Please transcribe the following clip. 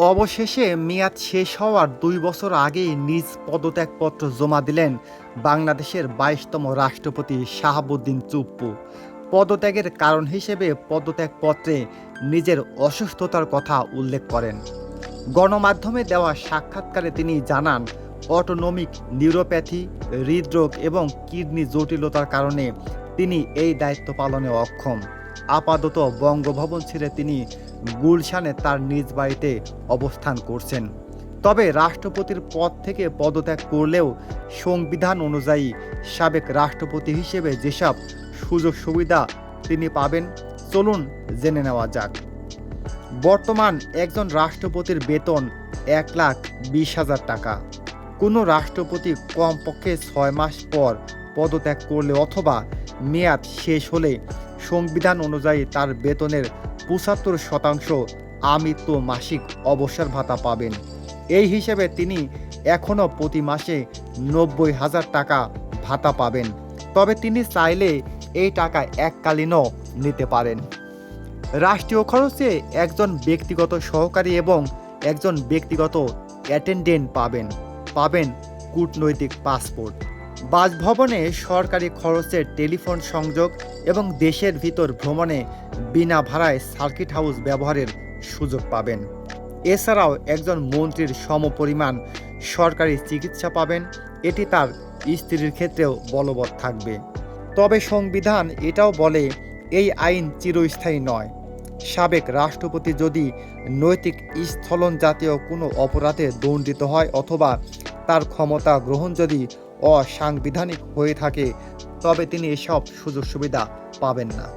অবশেষে মেয়াদ শেষ হওয়ার ২ বছর আগেই নিজ পদত্যাগপত্র জমা দিলেন বাংলাদেশের ২২তম রাষ্ট্রপতি শাহাবুদ্দিন চুপ্পু। পদত্যাগের কারণ হিসেবে পদত্যাগপত্রে নিজের অসুস্থতার কথা উল্লেখ করেন। গণমাধ্যমে দেওয়া সাক্ষাৎকারে তিনি জানান, অটোনমিক নিউরোপ্যাথি, হৃদরোগ এবং কিডনি জটিলতার কারণে তিনি এই দায়িত্ব পালনে অক্ষম। আপাতত বঙ্গভবন ছেড়ে তিনি গুলশানে তার নিজ বাড়িতে অবস্থান করছেন। তবে রাষ্ট্রপতির পদ থেকে পদত্যাগ করলেও সংবিধান অনুযায়ী সাবেক রাষ্ট্রপতি হিসেবে যেসব সুযোগ সুবিধা তিনি পাবেন, চলুন জেনে নেওয়া যাক। বর্তমান একজন রাষ্ট্রপতির বেতন ১,২০,০০০ টাকা। কোনো রাষ্ট্রপতি কমপক্ষে ৬ মাস পর পদত্যাগ করলে অথবা মেয়াদ শেষ হলে সংবিধান অনুযায়ী তার বেতনের ৭৫% আমৃত্যু মাসিক অবসর ভাতা পাবেন। এই হিসেবে তিনি এখনও প্রতি মাসে ৯০,০০০ টাকা ভাতা পাবেন। তবে তিনি চাইলে এই টাকা এককালীনও নিতে পারেন। রাষ্ট্রীয় খরচে একজন ব্যক্তিগত সহকারী এবং একজন ব্যক্তিগত অ্যাটেন্ডেন্ট পাবেন কূটনৈতিক পাসপোর্ট। বাসভবনে সরকারি খরচে টেলিফোন সংযোগ এবং দেশের ভিতর ভ্রমণে বিনা ভাড়ায় সার্কিট হাউস ব্যবহারের সুযোগ পাবেন। এছাড়াও একজন মন্ত্রীর সমপরিমাণ সরকারি চিকিৎসা পাবেন। এটি তার স্ত্রীর ক্ষেত্রেও বলবৎ থাকবে। তবে সংবিধান এটাও বলে, এই আইন চিরস্থায়ী নয়। সাবেক রাষ্ট্রপতি যদি নৈতিক স্খলন জাতীয় কোনো অপরাধে দণ্ডিত হয় অথবা তার ক্ষমতা গ্রহণ যদি অসাংবিধানিক হয়ে থাকে, তবে তিনি এসব সুযোগ সুবিধা পাবেন না।